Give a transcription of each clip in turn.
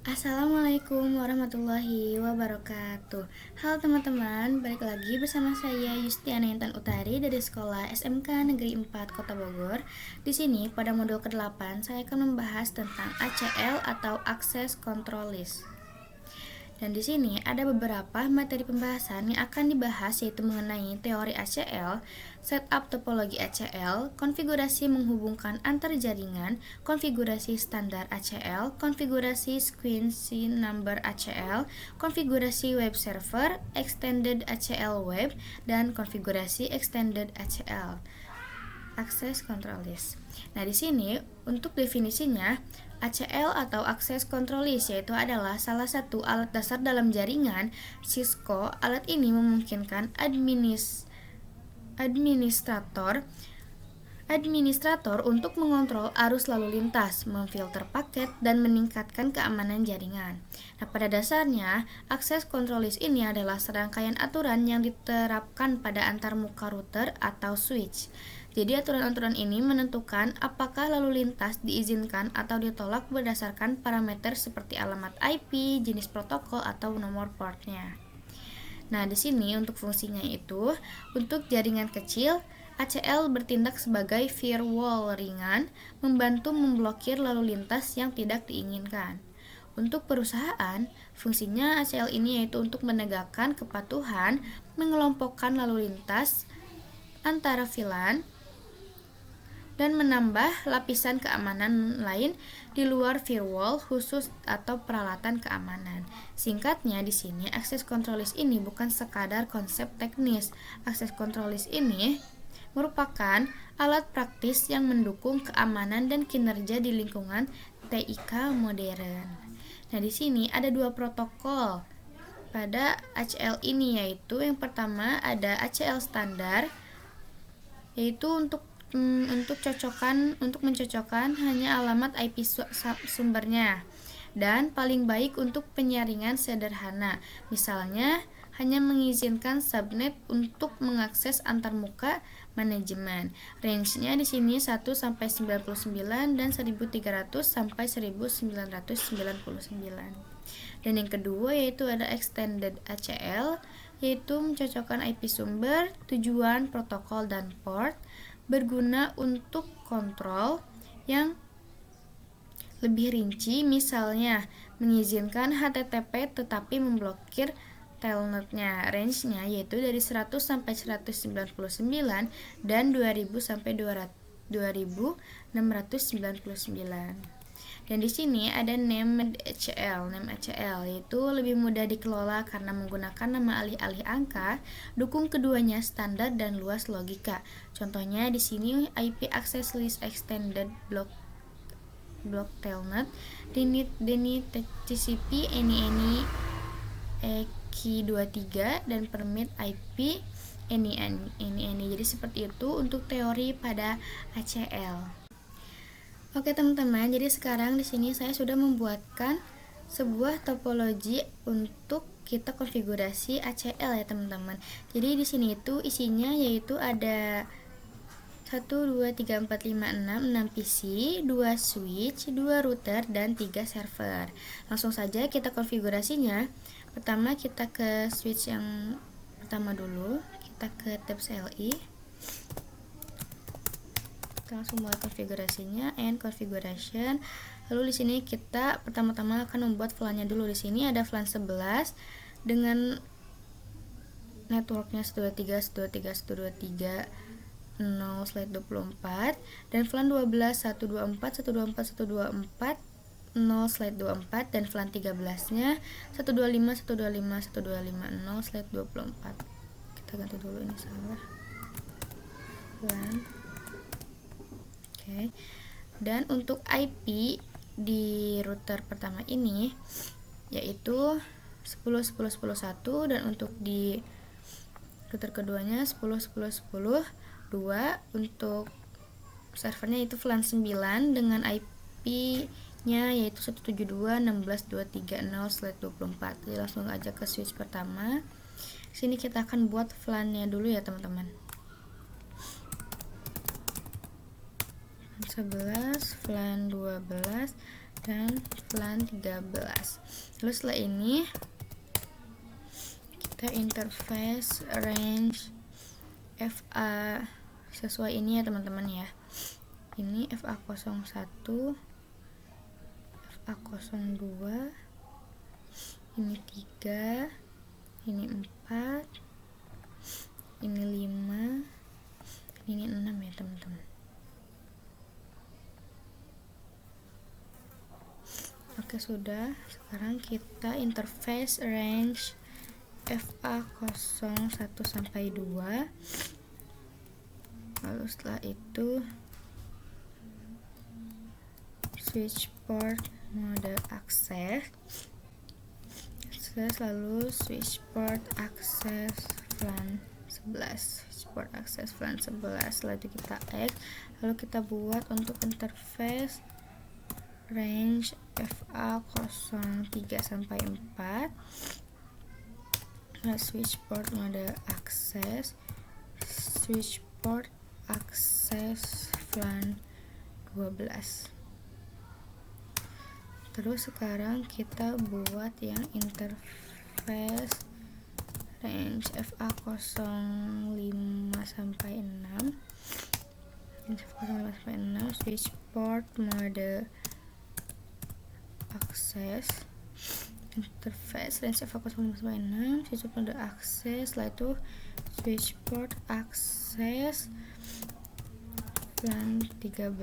Assalamualaikum warahmatullahi wabarakatuh. Halo teman-teman, balik lagi bersama saya Yustiana Intan Utari dari Sekolah SMK Negeri 4 Kota Bogor. Di sini pada modul ke-8 saya akan membahas tentang ACL atau Access Control List. Dan di sini ada beberapa materi pembahasan yang akan dibahas, yaitu mengenai teori ACL, setup topologi ACL, konfigurasi menghubungkan antar jaringan, konfigurasi standar ACL, konfigurasi sequence number ACL, konfigurasi web server, extended ACL web, dan konfigurasi extended ACL. Access Control List. Nah, di sini untuk definisinya, ACL atau Access Control List yaitu adalah salah satu alat dasar dalam jaringan Cisco. Alat ini memungkinkan administrator untuk mengontrol arus lalu lintas, memfilter paket, dan meningkatkan keamanan jaringan. Nah, pada dasarnya, Access Control List ini adalah serangkaian aturan yang diterapkan pada antarmuka router atau switch. Jadi aturan-aturan ini menentukan apakah lalu lintas diizinkan atau ditolak berdasarkan parameter seperti alamat IP, jenis protokol, atau nomor portnya. Nah, di sini untuk fungsinya itu, untuk jaringan kecil, ACL bertindak sebagai firewall ringan, membantu memblokir lalu lintas yang tidak diinginkan. Untuk perusahaan, fungsinya ACL ini yaitu untuk menegakkan kepatuhan, mengelompokkan lalu lintas antara VLAN, dan menambah lapisan keamanan lain di luar firewall khusus atau peralatan keamanan. Singkatnya di sini, Access Control List ini bukan sekadar konsep teknis. Access Control List ini merupakan alat praktis yang mendukung keamanan dan kinerja di lingkungan TIK modern. Nah, di sini ada dua protokol pada ACL ini, yaitu yang pertama ada ACL standar, yaitu untuk mencocokkan hanya alamat IP sumbernya, dan paling baik untuk penyaringan sederhana. Misalnya hanya mengizinkan subnet untuk mengakses antarmuka manajemen. Range-nya di sini 1 sampai 99 dan 1300 sampai 1999. Dan yang kedua yaitu ada extended ACL, yaitu mencocokkan IP sumber, tujuan, protokol, dan port, berguna untuk kontrol yang lebih rinci, misalnya mengizinkan HTTP tetapi memblokir telnetnya. Range-nya yaitu dari 100 sampai 199 dan 2000 sampai 2699. Dan di sini ada named ACL. Named ACL yaitu lebih mudah dikelola karena menggunakan nama alih-alih angka, dukung keduanya standar dan luas logika. Contohnya di sini IP Access List Extended Block Telnet, DNI TCP, NINI EQ23, dan permit IP NINI. Jadi seperti itu untuk teori pada ACL. Oke teman-teman, jadi sekarang di sini saya sudah membuatkan sebuah topologi untuk kita konfigurasi ACL ya teman-teman. Jadi di sini itu isinya yaitu ada 1, 2, 3, 4, 5, 6 PC, 2 switch, 2 router, dan 3 server. Langsung saja kita konfigurasinya. Pertama kita ke switch yang pertama dulu, kita ke tabs LI. Kita langsung mulai konfigurasinya, and configuration. Lalu di sini kita pertama-tama akan membuat VLAN-nya dulu. Di sini ada VLAN 11 dengan networknya 123 0/24, dan VLAN 12 124 0/24 dan VLAN 13-nya 125 0/24. Kita ganti dulu, ini salah VLAN. Oke. Dan untuk IP di router pertama ini yaitu 10.10.10.1, dan untuk di router keduanya 10.10.10.2. Untuk servernya itu VLAN 9 dengan IP-nya yaitu 172.16.230/24. Jadi langsung aja ke switch pertama. Sini kita akan buat VLAN-nya dulu ya teman-teman. 11, VLAN 12, dan VLAN 13. Lalu setelah ini kita interface range FA sesuai ini ya teman-teman ya. Ini FA01, FA02, ini 3, ini 4, ini 5, ini 6 ya teman-teman. Oke, sudah. Sekarang kita interface range FA01 sampai 2. Lalu setelah itu switch port mode akses, lalu switch port akses VLAN 11, switch port akses VLAN 11. Setelah itu kita X, lalu kita buat untuk interface range FA03 sampai 4. Switch port mode akses, switch port akses VLAN 12. Terus sekarang kita buat yang interface range FA05 sampai 6. FA05 sampai 6, switch port mode akses, interface range FA05 sampai 6, switch port mode akses. Setelah itu switch port akses VLAN 13.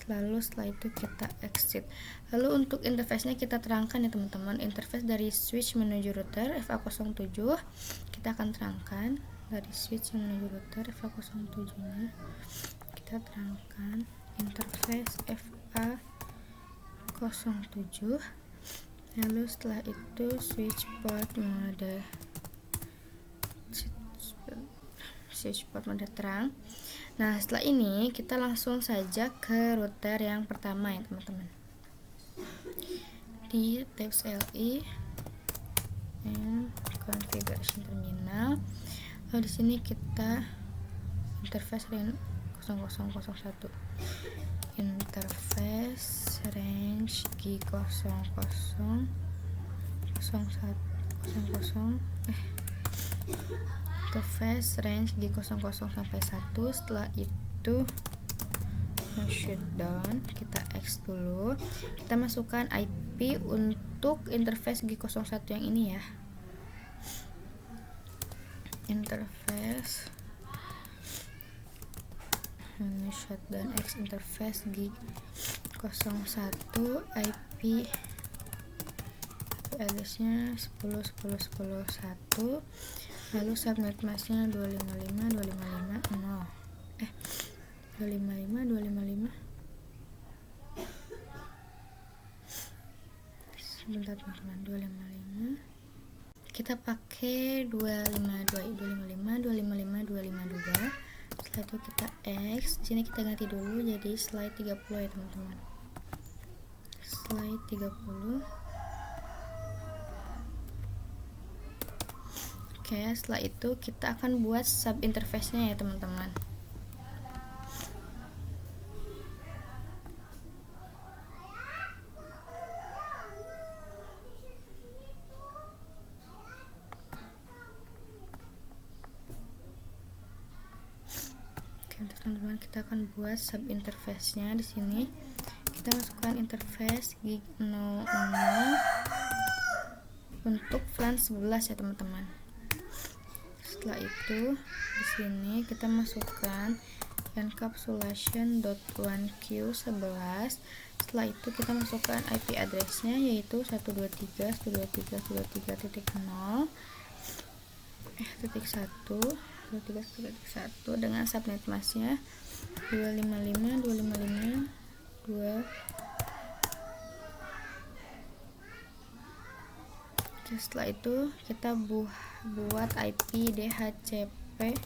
Lalu setelah itu kita exit. Lalu untuk interface-nya kita terangkan ya teman-teman. Interface dari switch menuju router FA07 kita akan terangkan. Dari switch menuju router FA07 nya kita terangkan interface FA07. Lalu setelah itu switch port mode terang. Nah, setelah ini kita langsung saja ke router yang pertama ya teman-teman. Di tab CLI and configuration terminal. Lalu di sini kita interface range 0001. Interface range G00 interface range G00 sampai 1. Setelah itu shutdown, kita X dulu. Kita masukkan IP untuk interface G01 yang ini ya. Interface shutdown X interface G01, IP addressnya 10.10.10.1. Lalu subnet masknya 255.255.0 sebentar teman-teman, 255 kita pakai 255.255.255.252. Setelah itu kita X, sini kita ganti dulu jadi slide 30 ya teman-teman, slide 30. Oke, setelah itu kita akan buat sub interface-nya ya teman-teman. Oke, teman-teman, kita akan buat sub interface-nya. Di sini kita masukkan interface G00 untuk VLAN 11 ya teman-teman. Setelah itu di sini kita masukkan encapsulation.1q11. Setelah itu kita masukkan IP address-nya yaitu 123.123.0.1 dengan subnet mask-nya 255.255.2. Setelah itu kita buat IP DHCP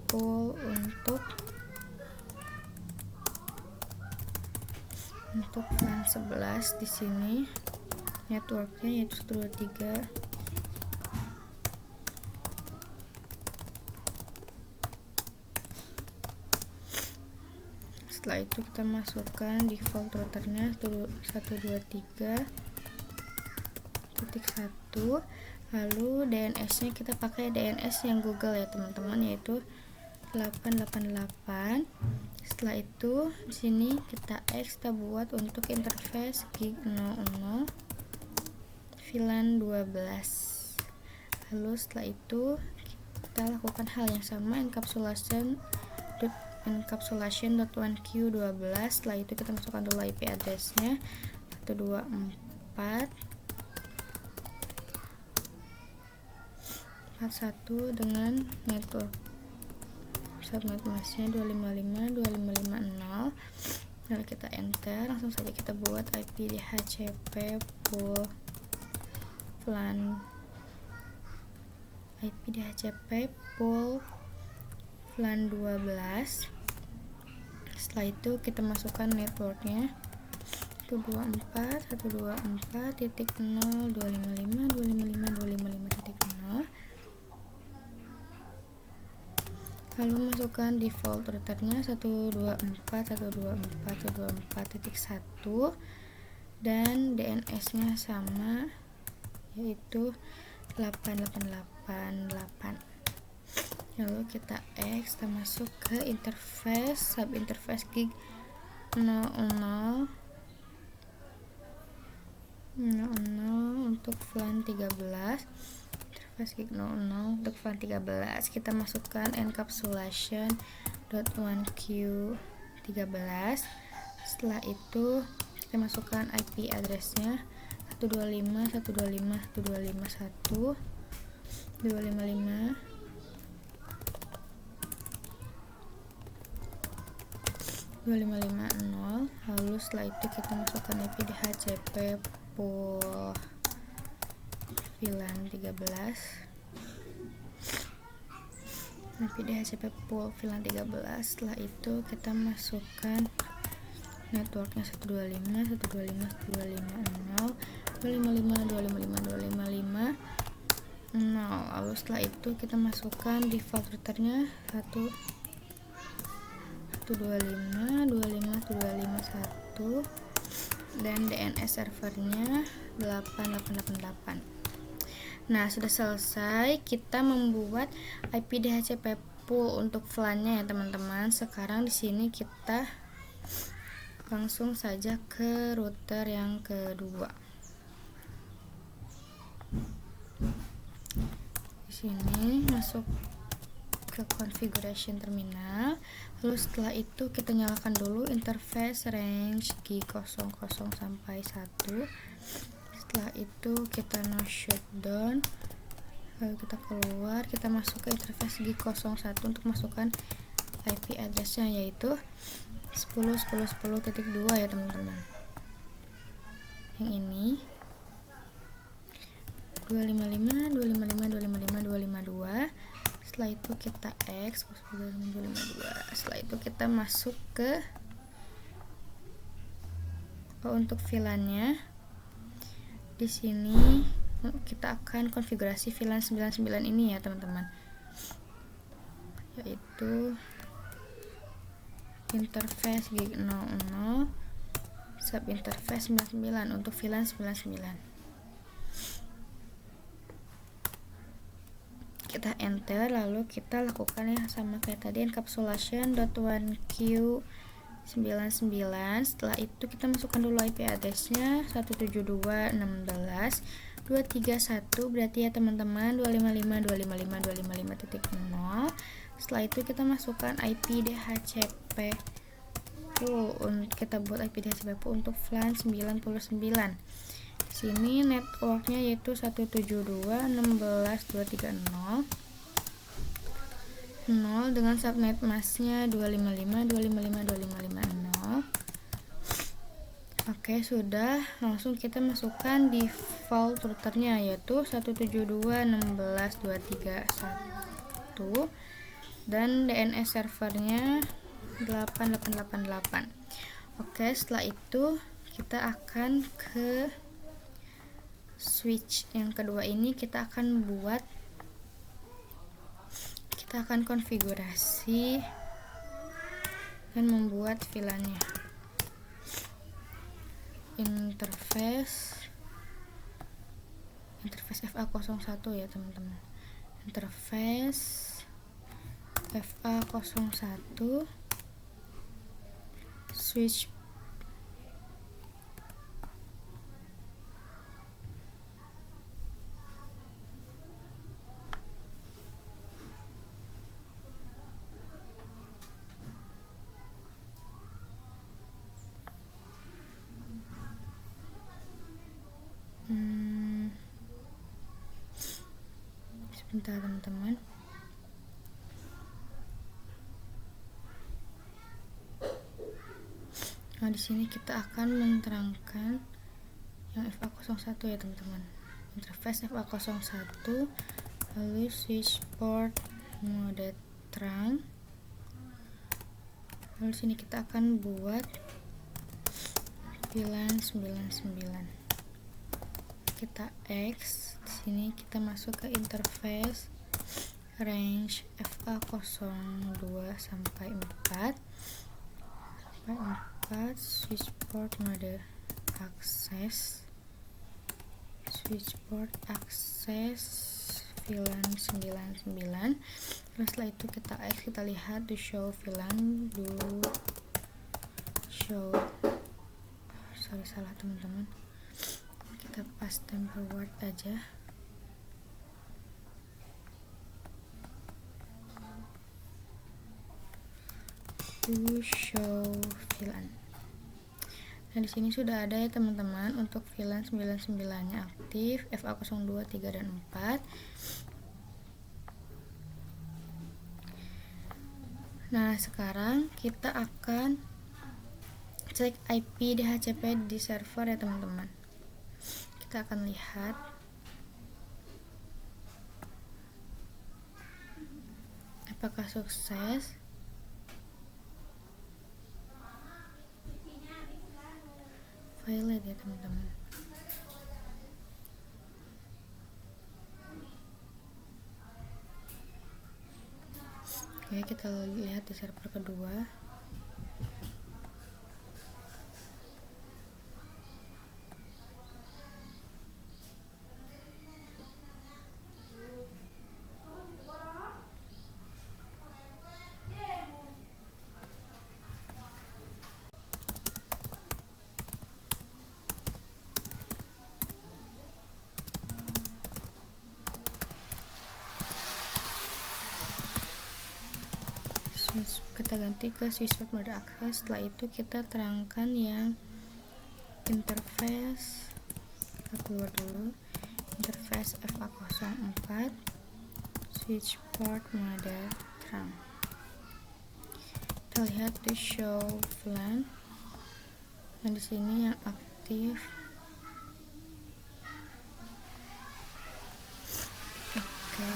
pool untuk VLAN 11. Di sini networknya yaitu 123. Setelah itu kita masukkan default routernya 123.1, lalu DNS-nya kita pakai DNS yang Google ya teman-teman, yaitu 888. Setelah itu di sini kita buat untuk interface gig 00 VLAN 12. Lalu setelah itu kita lakukan hal yang sama, encapsulation.1q12. Setelah itu kita masukkan dulu IP address-nya 124.41 dengan network subnet masknya 255.255.0. lalu kita enter, langsung saja kita buat IP DHCP pool VLAN IP DHCP pool VLAN 12. Setelah itu kita masukkan networknya 124.0.255.255.255.0, lalu masukkan default routernya 124.124.124.1 dan DNS-nya sama, yaitu 8888. Lalu kita masuk ke interface subinterface gig 00 untuk VLAN 13. Interface gig 00 untuk VLAN 13 kita masukkan encapsulation.1q13. Setelah itu kita masukkan IP address-nya 125.125.125.1 255.0. lalu setelah itu kita masukkan IP DHCP pool VLAN 13, IP DHCP pool VLAN 13. Setelah itu kita masukkan networknya 125.125.255.0 255.255.255.0. lalu setelah itu kita masukkan default routernya 125.255.255.1 dan DNS servernya 8888. Nah, sudah selesai kita membuat IP DHCP pool untuk VLAN-nya ya teman-teman. Sekarang di sini kita langsung saja ke router yang kedua. Di sini masuk ke configuration terminal, lalu setelah itu kita nyalakan dulu interface range G00 sampai 1. Setelah itu kita no shutdown, lalu kita keluar, kita masuk ke interface G01 untuk masukkan IP address-nya, yaitu 10.10.10.2 ya teman-teman. Yang ini 255.255.255.252. Setelah itu kita setelah itu kita masuk ke untuk VLAN-nya. Di sini kita akan konfigurasi VLAN 99 ini ya teman-teman, yaitu interface gig 00 subinterface 99 untuk VLAN 99. Kita enter, lalu kita lakukan ya sama kayak tadi, encapsulation.1q99. Setelah itu kita masukkan dulu IP address-nya 172.16.231, berarti ya teman-teman 255.255.255.0. Setelah itu kita masukkan IP DHCP pool, kita buat IP DHCP pool untuk VLAN 99. Sini networknya yaitu 172.16.230.0 dengan subnet masknya 255.255.255.0. Oke, sudah. Langsung kita masukkan default routernya yaitu 172.16.231 dan DNS servernya 8888. Oke, setelah itu kita akan ke switch yang kedua. Ini kita akan konfigurasi dan membuat VLAN-nya. Interface FA01 ya teman-teman. Interface FA01 switch sebentar teman-teman. Nah, di sini kita akan menerangkan yang FA01 ya teman-teman. Interface FA01, lalu switch port mode terang. Lalu sini kita akan buat VLAN 99. Kita X, di sini kita masuk ke interface range FA02 sampai 4 switch port mode akses, switch port akses VLAN 99. Terus setelah itu kita X, kita lihat do show VLAN, salah teman-teman, kita pas temper word aja. Do show VLAN. Nah, di sini sudah ada ya teman-teman untuk VLAN 99-nya aktif, FA02, 3 dan 4. Nah, sekarang kita akan cek IP DHCP di server ya teman-teman. Kita akan lihat apakah sukses. Valid ya teman-teman. Oke, kita lihat di server kedua. Kita ganti ke switch port mode akses. Setelah itu kita terangkan yang interface, kita keluar dulu, interface FA04 switch port mode terang. Kita lihat di show VLAN. Nah, di sini yang aktif. Oke,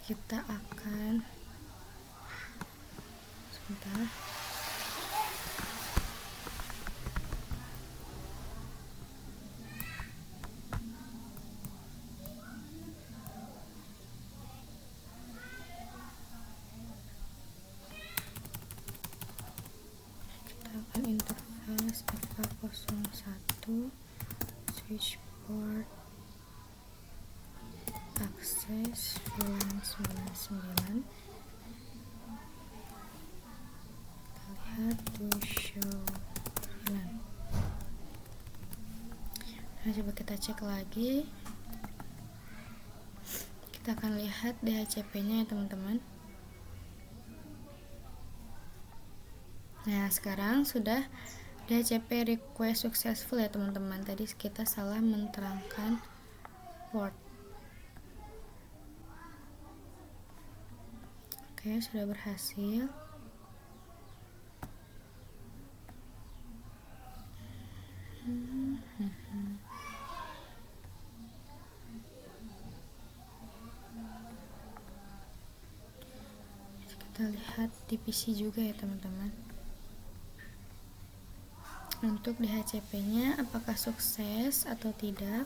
kita akan sebentar. Kita akan interface FA01 switch port akses VLAN 99. Kita lihat to show VLAN. Nah, coba kita cek lagi. Kita akan lihat DHCP-nya ya teman-teman. Nah, sekarang sudah DHCP request successful ya teman-teman. Tadi kita salah menerangkan port. Oke, sudah berhasil. Kita lihat di PC juga ya teman-teman. Untuk DHCP-nya apakah sukses atau tidak?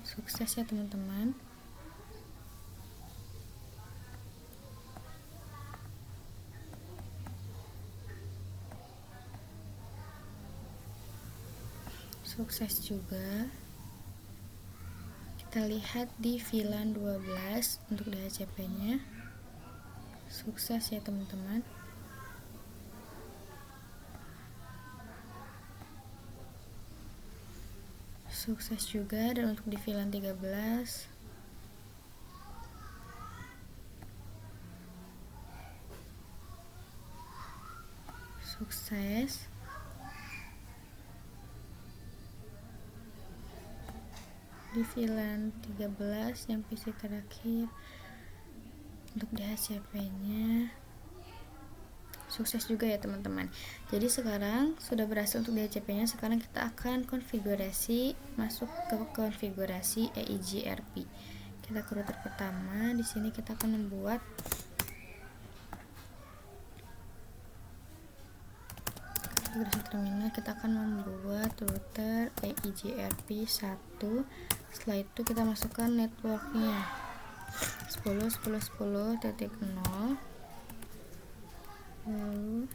Sukses ya teman-teman. sukses juga. Kita lihat di VLAN 12 untuk DHCP nya sukses ya teman-teman. Sukses juga. Dan untuk di VLAN 13 sukses. Di VLAN 13 yang PC terakhir untuk DHCP nya sukses juga ya teman-teman. Jadi sekarang sudah berhasil untuk DHCP nya. Sekarang kita akan konfigurasi, masuk ke konfigurasi EIGRP. Kita ke router pertama. Di sini kita akan membuat konfigurasi terminal. Kita akan membuat router EIGRP 1. Setelah itu kita masukkan networknya 10.10.10.0, lalu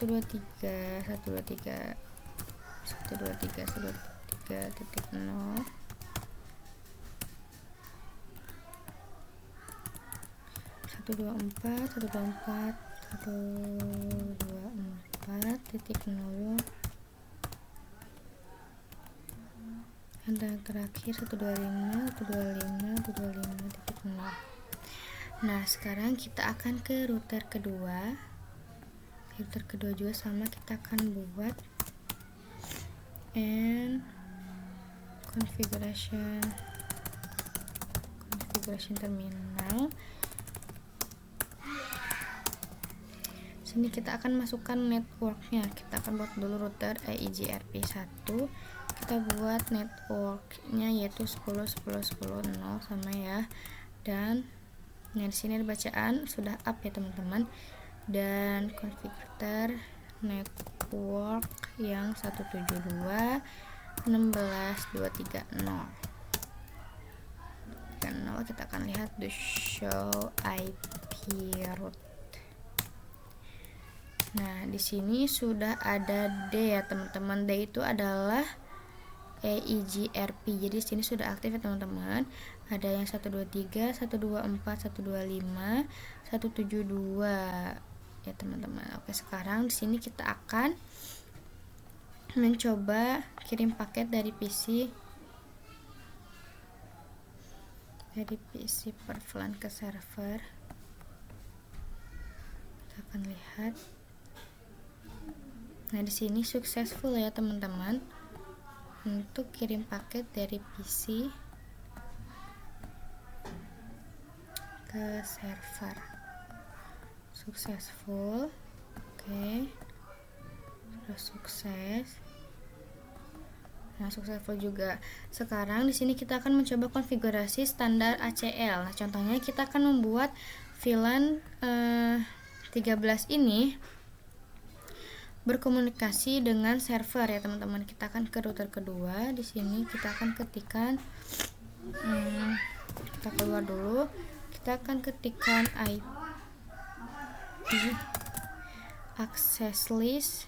123.123.123.123.0, 124.124.124.0, dan terakhir 125.125.125.0. Nah, sekarang kita akan ke router kedua. Router kedua juga sama, kita akan buat and configuration terminal. Sini kita akan masukkan networknya. Kita akan buat dulu router EIGRP 1. Kita buat networknya yaitu 10.10.10.0 sama ya. Dan di sini ada bacaan sudah up ya teman-teman. Dan konfigurator network yang 172.16.230. Kita akan lihat the show IP route. Nah, di sini sudah ada D ya teman-teman. D itu adalah EIGRP. Jadi sini sudah aktif ya teman-teman. Ada yang 123, 124, 125, 172 ya teman-teman. Oke, sekarang di sini kita akan mencoba kirim paket dari PC per VLAN ke server. Kita akan lihat. Nah, di sini successful ya teman-teman untuk kirim paket dari PC ke server. Successful. Oke. Sudah sukses. Nah, successful juga. Sekarang di sini kita akan mencoba konfigurasi standar ACL. Nah, contohnya kita akan membuat VLAN 13 ini berkomunikasi dengan server ya teman-teman. Kita akan ke router kedua. Di sini kita akan ketikkan kita keluar dulu. Kita akan ketikkan IP access list.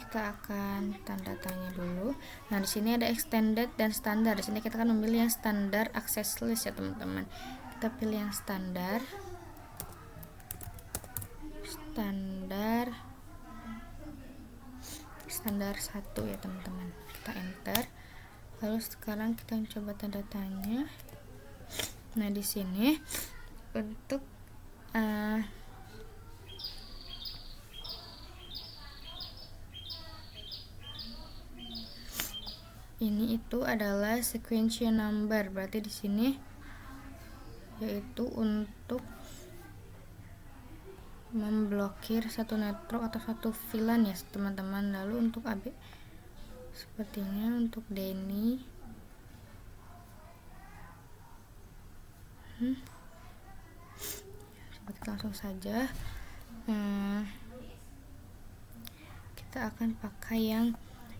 Kita akan tanda tanya dulu. Nah, di sini ada extended dan standar. Di sini kita akan memilih yang standar access list ya teman-teman. Kita pilih yang standar. Standar 1 ya teman-teman. Kita enter. Lalu sekarang kita coba tanda tanya. Nah, di sini untuk ini itu adalah sequential number. Berarti di sini yaitu untuk memblokir satu network atau satu VLAN ya teman-teman. Lalu untuk AB sepertinya untuk Denny seperti langsung saja kita akan pakai yang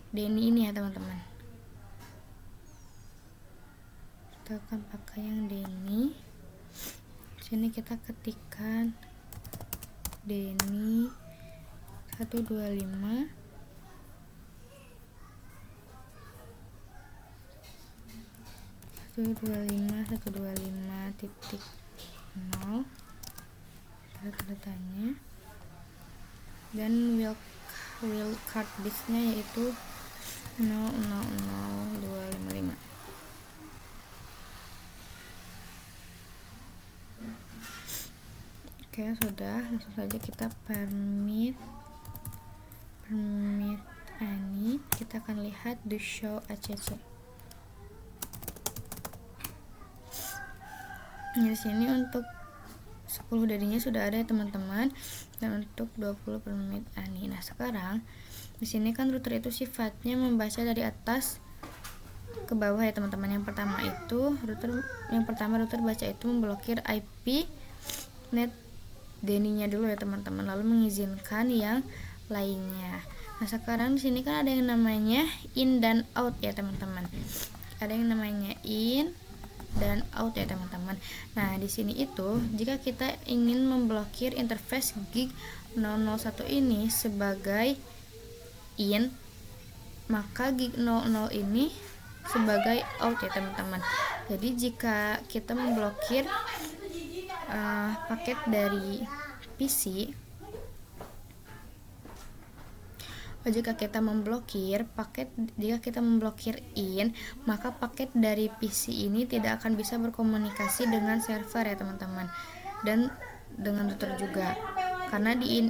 Denny ini ya teman-teman. Kita akan pakai yang Denny. Sini kita ketikkan Denny 125 125.125.0 tanda tanya, dan wildcard bitnya yaitu 000255. Oke, sudah, langsung saja kita permit Ani. Kita akan lihat the show ACC. Di sini untuk 10 dadinya sudah ada ya teman-teman, dan untuk 20 permit Ani. Nah, sekarang di sini kan router itu sifatnya membaca dari atas ke bawah ya teman-teman. Yang pertama router baca itu memblokir IP net deninya dulu ya teman-teman, lalu mengizinkan yang lainnya. Nah, sekarang di sini kan ada yang namanya in dan out ya teman-teman. Ada yang namanya in dan out ya teman-teman. Nah, di sini itu jika kita ingin memblokir interface gig 001 ini sebagai in, maka gig 00 ini sebagai out ya teman-teman. Jadi jika kita memblokir paket dari PC, jika kita memblokir in, maka paket dari PC ini tidak akan bisa berkomunikasi dengan server ya teman-teman, dan dengan router juga, karena di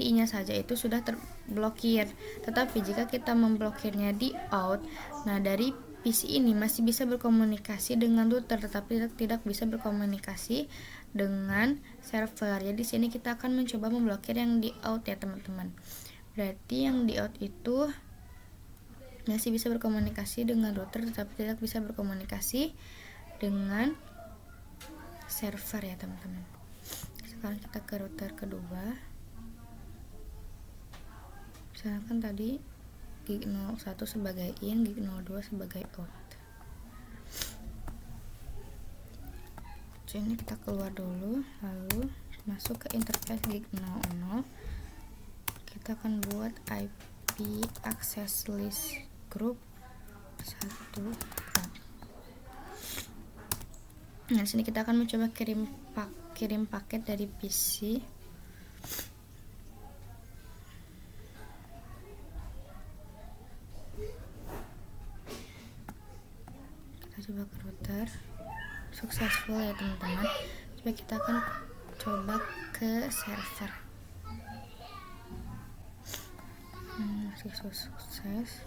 in-nya saja itu sudah terblokir. Tetapi jika kita memblokirnya di out, nah dari PC ini masih bisa berkomunikasi dengan router, tetapi tidak bisa berkomunikasi dengan server. Jadi di sini kita akan mencoba memblokir yang di out ya teman-teman. Berarti yang di out itu masih bisa berkomunikasi dengan router, tetapi tidak bisa berkomunikasi dengan server ya teman-teman. Sekarang kita ke router kedua. Misalkan tadi gig 01 sebagai in, gig 02 sebagai out. Ini kita keluar dulu, lalu masuk ke interface gig 00. Kita akan buat IP access list group 1. Nah, sini kita akan mencoba kirim paket dari PC. Kita coba ke router. Successful ya teman-teman. Coba kita akan coba ke server. Sukses.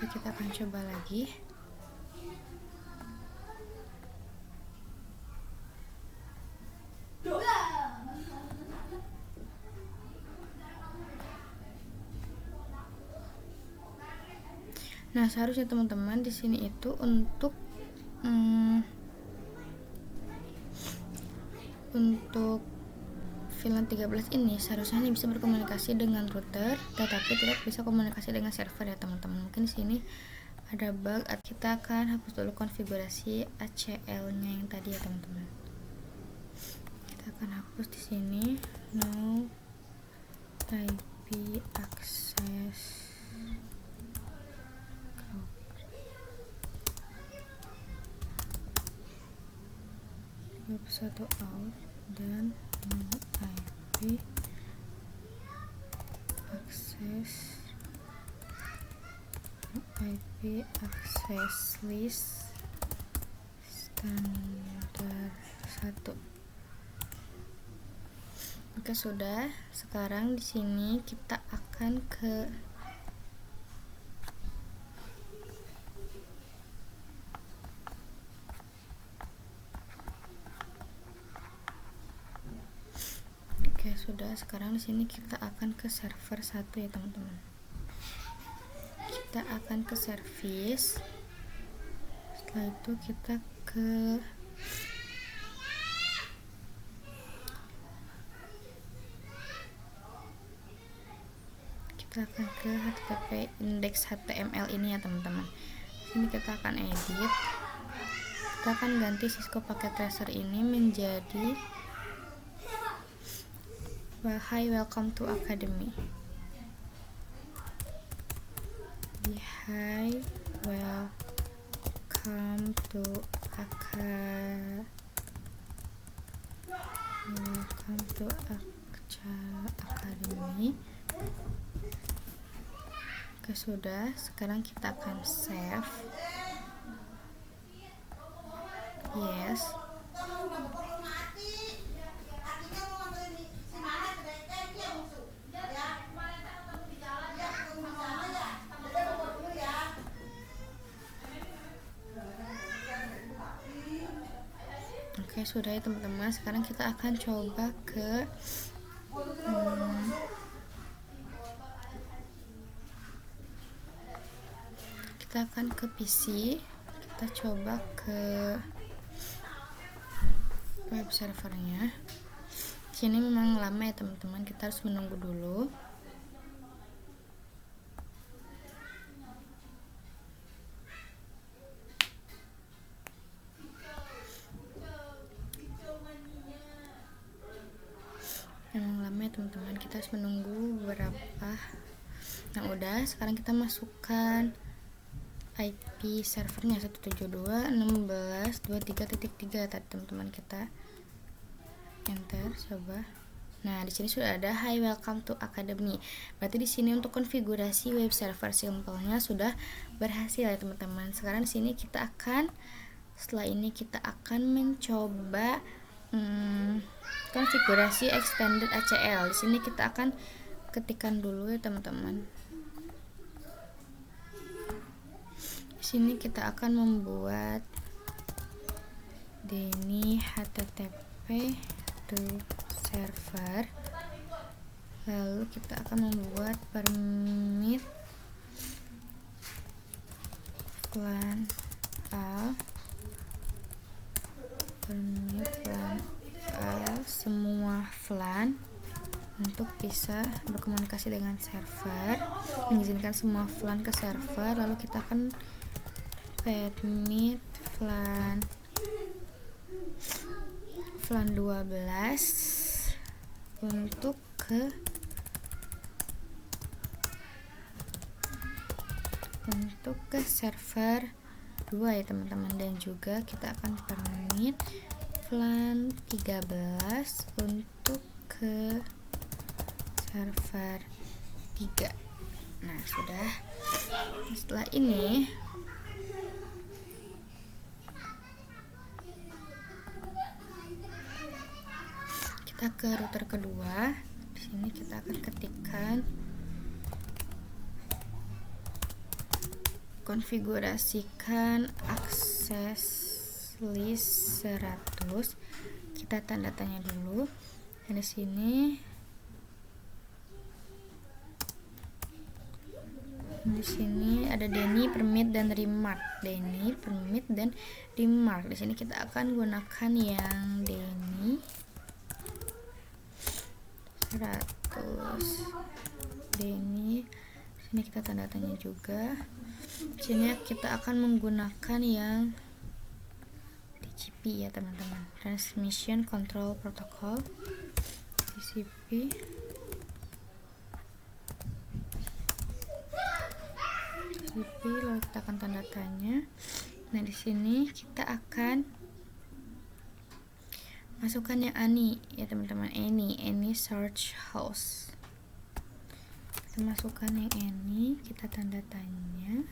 Tapi kita akan coba lagi. Nah, seharusnya teman-teman di sini itu untuk VLAN 13 ini seharusnya bisa berkomunikasi dengan router, tetapi tidak bisa komunikasi dengan server ya teman-teman. Mungkin di sini ada bug. Kita akan hapus dulu konfigurasi ACL-nya yang tadi ya teman-teman. Kita akan hapus di sini no IP access 21 out dan IP access list standar 1. Oke, sudah. Sekarang di sini kita akan ke sudah. Sekarang di sini kita akan ke server 1 ya teman-teman. Kita akan ke service. Setelah itu kita akan ke http index HTML ini ya teman-teman. Ini kita akan edit. kita akan ganti Cisco Packet Tracer ini menjadi Hi, welcome to Academy. Hi, welcome to Academy. Oke, sudah. Sekarang kita akan save. Yes. Oke, sudah ya teman-teman. Sekarang kita akan coba ke kita akan ke PC. Kita coba ke web servernya. Sini memang lama ya teman-teman, kita harus menunggu dulu. Memang lama ya teman-teman, kita harus menunggu beberapa. Nah udah, sekarang kita masukkan IP servernya 172.16.23.3 tadi teman-teman, kita enter coba. Nah di sini sudah ada Hi, welcome to Academy. Berarti di sini untuk konfigurasi web server simpelnya sudah berhasil ya teman-teman. Sekarang di sini setelah ini kita akan mencoba konfigurasi extended ACL. Di sini kita akan ketikkan dulu ya teman-teman. Di sini kita akan membuat Denny HTTP to server. Lalu kita akan membuat permit VLAN semua VLAN untuk bisa berkomunikasi dengan server, mengizinkan semua VLAN ke server. Lalu kita akan permit VLAN 12 untuk ke server 2 ya teman-teman, dan juga kita akan permit VLAN 13 untuk ke server 3. Nah sudah. Setelah ini kita ke router kedua. Di sini kita akan ketikkan konfigurasikan akses list 100. Kita tanda tanya dulu. Dan di sini ada Denny, permit dan remark. Denny, permit dan remark. Di sini kita akan gunakan yang Denny 100. Denny. Di sini kita tanda tanya juga. Di sini kita akan menggunakan yang TCP ya teman-teman, Transmission Control Protocol, TCP. Lalu kita akan tanda tanya. Nah di sini kita akan masukkan yang Ani ya teman-teman, Any search house. Kita masukkan yang Any, kita tanda tanya.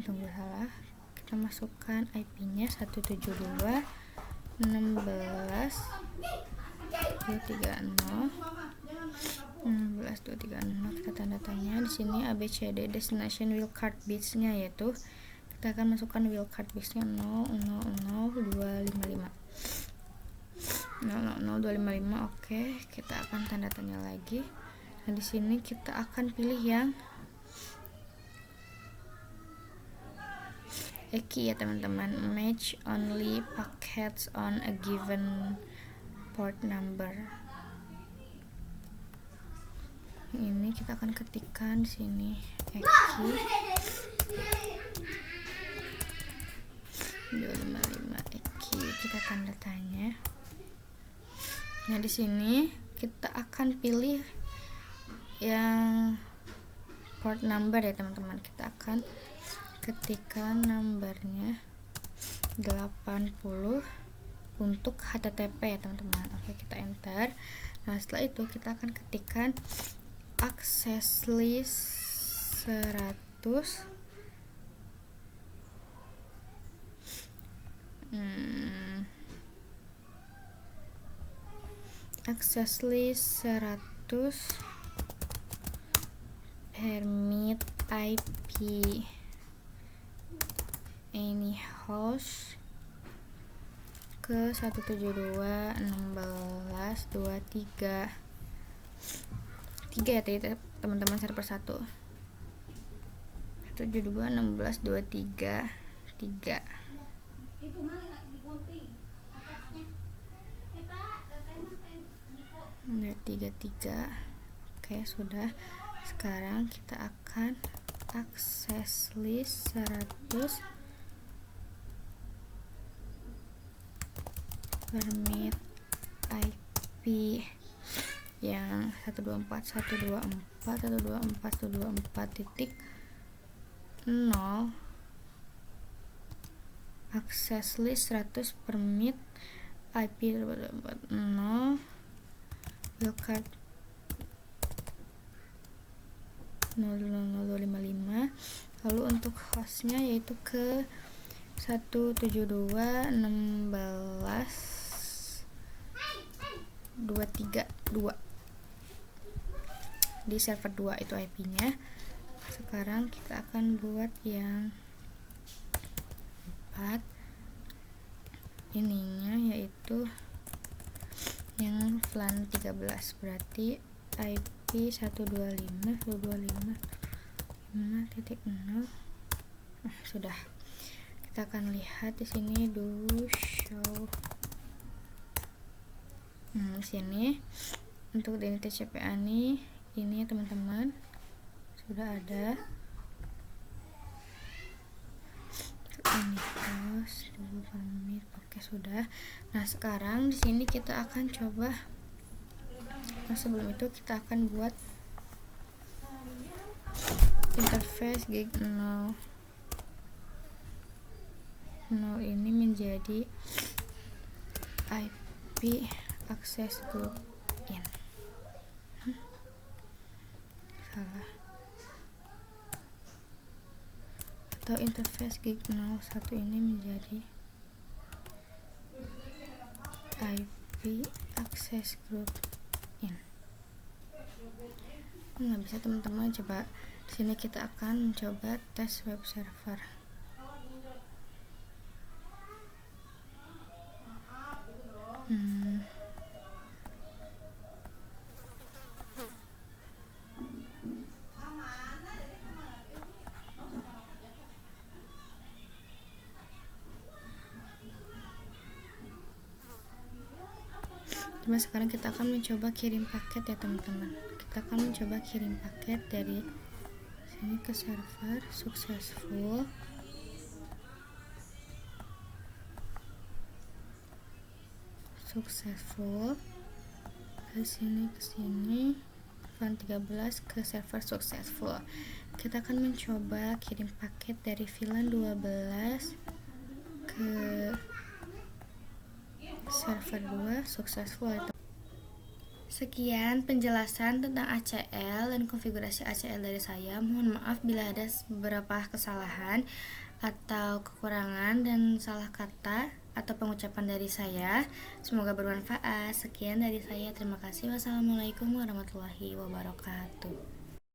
Tunggu salah. Kita masukkan IP-nya 172.16.230. Kita tanda tanya. Di sini ABCD destination wildcard bits-nya, yaitu kita akan masukkan wildcard bits-nya 000255. 000255. Oke, kita akan tanda tanya lagi. Nah, di sini kita akan pilih yang EKI ya teman-teman, match only packets on a given port number. Ini kita akan ketikkan di sini EKI. 255 Eki, kita tanda tanya. Nah, di sini kita akan pilih yang port number ya teman-teman. Kita akan ketikkan numbernya 80 untuk HTTP ya teman-teman. Oke, kita enter. Nah, setelah itu kita akan ketikkan access list 100 access list 100 permit IP any host ke 172.16.23 3 ya teman-teman, server 1 172.16.23 3. Udah 33. Oke, sudah. Sekarang kita akan akses list 100 permit IP yang 124.124.124.0 akses list 100 permit IP 0 wildcard 00055. Lalu untuk hostnya yaitu ke 172.16.232 di server 2 itu IP-nya. Sekarang kita akan buat yang 4 ininya, yaitu yang VLAN 13, berarti IP 125.125.5.0. Sudah. Kita akan lihat di sini do show. Di sini untuk identitas CPA ini teman-teman sudah ada. Ini terus permit. Oke, sudah. Nah, sekarang di sini kita akan coba. Nah, sebelum itu kita akan buat interface gig 0 ini menjadi IP access group in. Salah. Atau interface gig 01 ini menjadi IP access group in. Nggak bisa teman-teman, coba di sini kita akan mencoba tes web server. Cuma sekarang kita akan mencoba kirim paket ya teman-teman. Kita akan mencoba kirim paket dari sini ke server successful. Dari sini ke sini VLAN 13 ke server successful. Kita akan mencoba kirim paket dari VLAN 12 ke server 2 successful. Sekian penjelasan tentang ACL dan konfigurasi ACL dari saya. Mohon maaf bila ada beberapa kesalahan atau kekurangan dan salah kata atau pengucapan dari saya. Semoga bermanfaat. Sekian dari saya. Terima kasih. Wassalamualaikum warahmatullahi wabarakatuh.